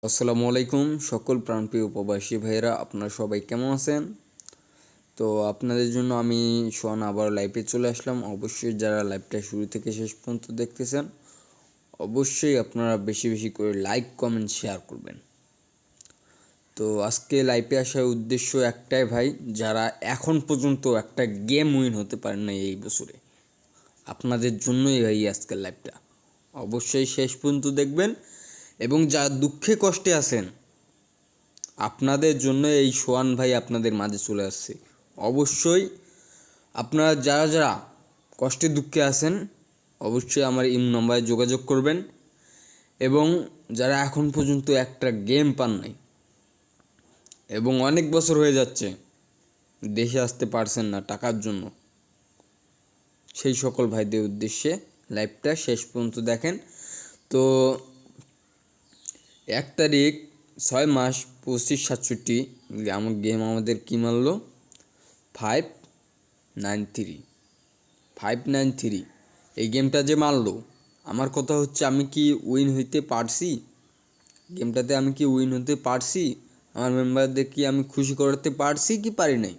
আসসালামু আলাইকুম সকল প্রাণপ্রিয় প্রবাসী ভাইয়েরা, আপনারা সবাই কেমন আছেন? তো আপনাদের জন্য আমি সোহান আবার লাইভে চলে আসলাম। অবশ্যই যারা লাইভটা শুরু থেকে শেষ পর্যন্ত দেখতেছেন, অবশ্যই আপনারা বেশি বেশি করে লাইক কমেন্ট শেয়ার করবেন। তো আজকে লাইভে আসার উদ্দেশ্য একটাই ভাই, যারা এখন পর্যন্ত একটা গেম উইন হতে পারেন না এই বছরে, আপনাদের জন্যই ভাই আজকের লাইভটা। অবশ্যই শেষ পর্যন্ত দেখবেন এবং যা দুঃখে কষ্টে আছেন, আপনাদের জন্য এই সোহান ভাই আপনাদের মাঝে চলে আসছে। অবশ্যই আপনারা যারা যারা কষ্টে দুঃখে আছেন, অবশ্যই আমার ইমো নম্বরে যোগাযোগ করবেন। এবং যারা এখন পর্যন্ত একটা গেম পান নাই এবং অনেক বছর হয়ে যাচ্ছে দেশে আসতে পারছেন না টাকার জন্য, সেই সকল ভাইদের উদ্দেশ্যে লাইভটা শেষ পর্যন্ত দেখেন। তো 1 তারিখ 6 মাস 2567 আমার গেম আমাদের কী মারলো 593 এই গেমটা যে মারলো, আমার কথা হচ্ছে আমি কি উইন হইতে পারছি? গেমটাতে আমি কি উইন হতে পারছি? আমার মেম্বারদের কি আমি খুশি করতে পারছি কি পারি নাই?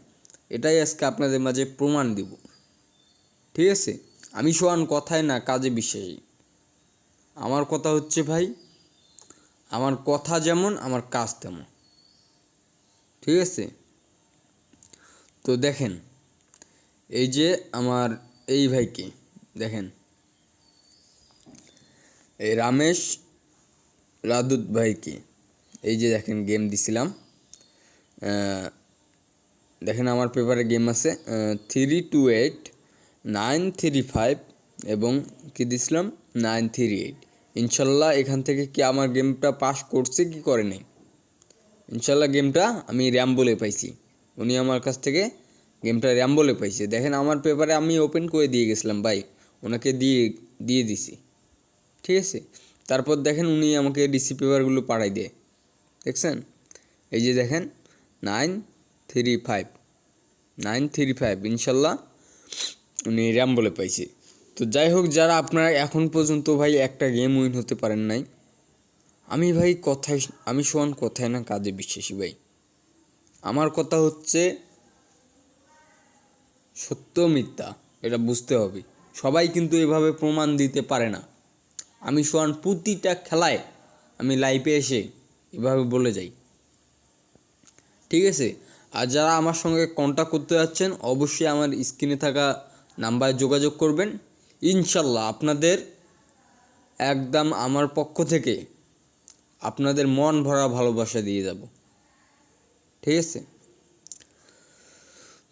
এটাই আজকে আপনাদের মাঝে প্রমাণ দিব। ঠিক আছে? আমি সোহান কথায় না কাজে বিশ্বাসী। আমার কথা হচ্ছে ভাই, আমার কথা যেমন আমার কাজ তেমন। ঠিক আছে? তো দেখেন, এই যে আমার এই ভাইকে দেখেন, এই রামেশ রাদুত ভাইকে, এই যে দেখেন গেম দিছিলাম। দেখেন আমার পেপারে গেম আছে 328935 এবং কি দিছিলাম 938। ইনশাল্লাহ এখান থেকে কি আমার গেমটা পাস করছে কি করে নাই? ইনশাল্লাহ গেমটা আমি র্যাম্বলে পাইছি। উনি আমার কাছ থেকে গেমটা র্যাম্বলে পাইছে। দেখেন আমার পেপারে আমি ওপেন করে দিয়ে গেছিলাম ভাই, ওনাকে দিয়ে দিছি। ঠিক আছে? তারপর দেখেন উনি আমাকে ডিসি পেপারগুলো পাঠাই দেয়। দেখছেন? এই যে দেখেন 935 ইনশাল্লাহ উনি র্যাম্বলে পাইছে। তো যাই হোক, যারা আপনারা এখন পর্যন্ত ভাই একটা গেম উইন হতে পারেন নাই, আমি সোহান কথায় না কাজে বিশ্বাসী ভাই। আমার কথা হচ্ছে সত্য মিথ্যা এটা বুঝতে হবে। সবাই কিন্তু এভাবে প্রমাণ দিতে পারে না। আমি সোহান প্রতিটা খেলায় আমি লাইভে এসে এভাবে বলে যাই। ঠিক আছে? আর যারা আমার সঙ্গে কন্ট্যাক্ট করতে যাচ্ছেন, অবশ্যই আমার স্ক্রিনে থাকা নাম্বারে যোগাযোগ করবেন। ইনশাল্লাহ আপনাদের একদম আমার পক্ষ থেকে আপনাদের মন ভরা ভালোবাসা দিয়ে যাব। ঠিক আছে?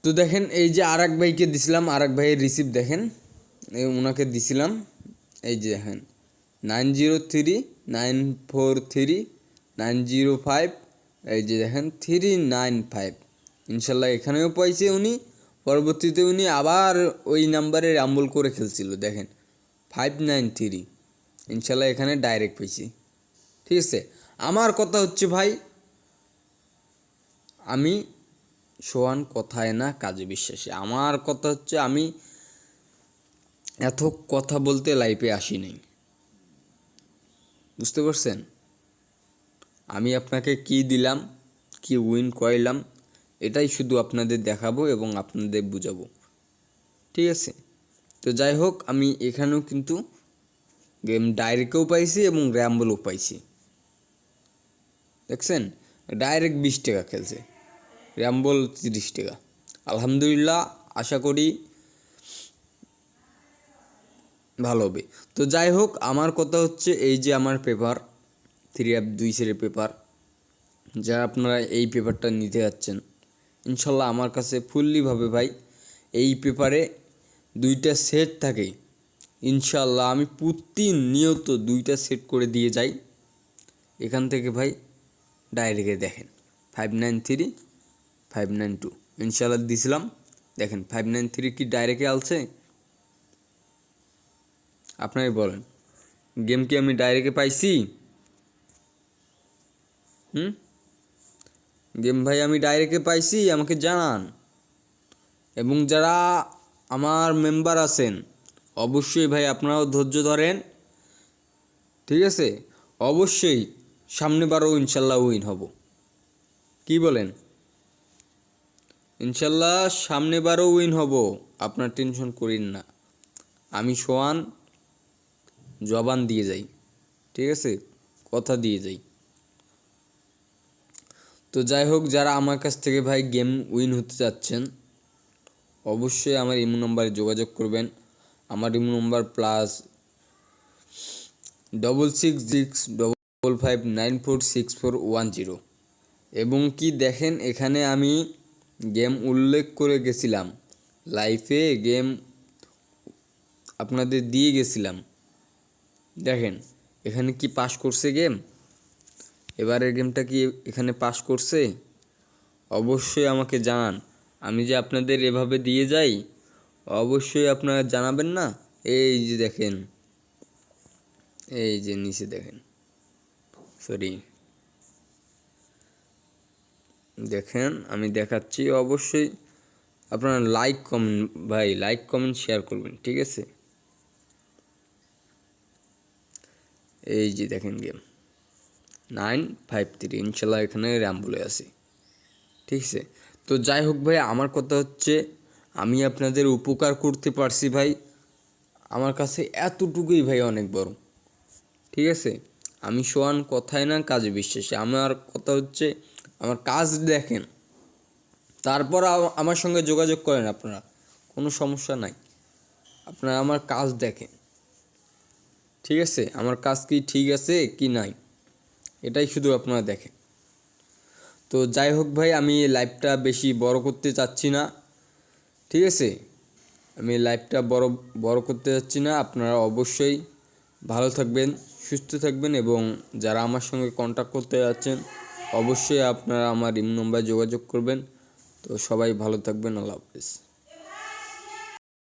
তো দেখেন এই যে আর এক ভাইকে দিছিলাম, আর এক ভাইয়ের রিসিপ্ট দেখেন, ওনাকে দিছিলাম। এই যে দেখেন 9039439005, এই যে দেখেন 395। ইনশাল্লাহ এখানেও পাইছে উনি। পরবর্তীতে উনি আবার ওই নাম্বারে রাম্বল করে খেলছিল, দেখেন 593। ইনশাল্লাহ এখানে ডাইরেক্ট পেয়েছি। ঠিক আছে? আমার কথা হচ্ছে ভাই, আমি সোহান কথায় না কাজে বিশ্বাসী। আমার কথা হচ্ছে আমি এত কথা বলতে লাইফে আসি নাই। বুঝতে পারছেন? আমি আপনাকে কি দিলাম, কি উইন করাইলাম, এটাই শুধু আপনাদের দেখাবো এবং আপনাদের বুঝাবো। ঠিক আছে? তো যাই হোক, আমি এখানেও কিন্তু গেম ডাইরেক্টও পাইছি এবং র্যাম্বলও পাইছি। দেখছেন? ডাইরেক্ট 20 টাকা খেলছে, র্যাম্বল 30 টাকা। আলহামদুলিল্লাহ, আশা করি ভালো হবে। তো যাই হোক, আমার কথা হচ্ছে এই যে আমার পেপার 3F2 সেটের পেপার, যারা আপনারা এই পেপারটা নিতে যাচ্ছেন, ইনশাল্লাহ আমার কাছে ফুললিভাবে ভাই এই পেপারে 2টা সেট থাকে। ইনশাল্লাহ আমি প্রতিনিয়ত 2টা সেট করে দিয়ে যাই। এখান থেকে ভাই ডাইরেক্টে দেখেন 593 592 ইনশাল্লাহ দিছিলাম। দেখেন 593 কি ডাইরেক্টে আলছে? আপনারাই বলেন, গেম কি আমি ডাইরেক্টে পাইছি? গেম ভাই আমি ডাইরেক্টে পাইছি? আমাকে জানান। এবং যারা আমার মেম্বার আছেন, অবশ্যই ভাই আপনারাও ধৈর্য ধরেন। ঠিক আছে? অবশ্যই সামনেবারও ইনশাল্লাহ উইন হব। কি বলেন? ইনশাল্লাহ সামনেবারও উইন হব, আপনার টেনশন করেন না। আমি সোহান জবান দিয়ে যাই, ঠিক আছে, কথা দিয়ে যাই। তো যাই হোক, যারা আমার কাছ থেকে ভাই গেম উইন হতে যাচ্ছেন অবশ্যই আমার ইমো নম্বরে যোগাযোগ করবেন। আমার ইমো নম্বর +6665594641 এবং কি দেখেন, এখানে আমি গেম উল্লেখ করে গেছিলাম, লাইফে গেম আপনাদের দিয়ে গেছিলাম। দেখেন এখানে কি পাস করছে গেম, এবারের গেমটা কি এখানে পাস করছে? অবশ্যই আমাকে জানান। আমি যে আপনাদের এভাবে দিয়ে যাই, অবশ্যই আপনারা জানাবেন না। এই যে দেখেন, এই যে নিচে দেখেন, সরি দেখেন আমি দেখাচ্ছি। অবশ্যই আপনারা লাইক কমেন্ট, ভাই লাইক কমেন্ট শেয়ার করবেন, ঠিক আছে। এই যে দেখেন গেম 953, ইনশাল্লাহ এখানে র্যাম বলে আছে, ঠিক আছে। তো যাই হোক ভাই, আমার কথা হচ্ছে আমি আপনাদের উপকার করতে পারছি ভাই, আমার কাছে এতটুকুই ভাই অনেক বড়, ঠিক আছে। আমি সোহান কথায় না কাজে বিশ্বাসী। আমার কথা হচ্ছে আমার কাজ দেখেন, তারপর আমার সঙ্গে যোগাযোগ করেন আপনারা, কোনো সমস্যা নাই। আপনারা আমার কাজ দেখেন, ঠিক আছে, আমার কাজ কি ঠিক আছে কি নাই, এটাই শুধু আপনারা দেখেন। তো যাই হোক ভাই, আমি লাইভটা বেশি বড় করতে চাচ্ছি না, ঠিক আছে। আমি লাইভটা বড় করতে যাচ্ছি না। আপনারা অবশ্যই ভালো থাকবেন, সুস্থ থাকবেন এবং যারা আমার সঙ্গে কন্ট্যাক্ট করতে যাচ্ছেন অবশ্যই আপনারা আমার ইমো নম্বরে যোগাযোগ করবেন। তো সবাই ভালো থাকবেন, আল্লাহ হাফেজ।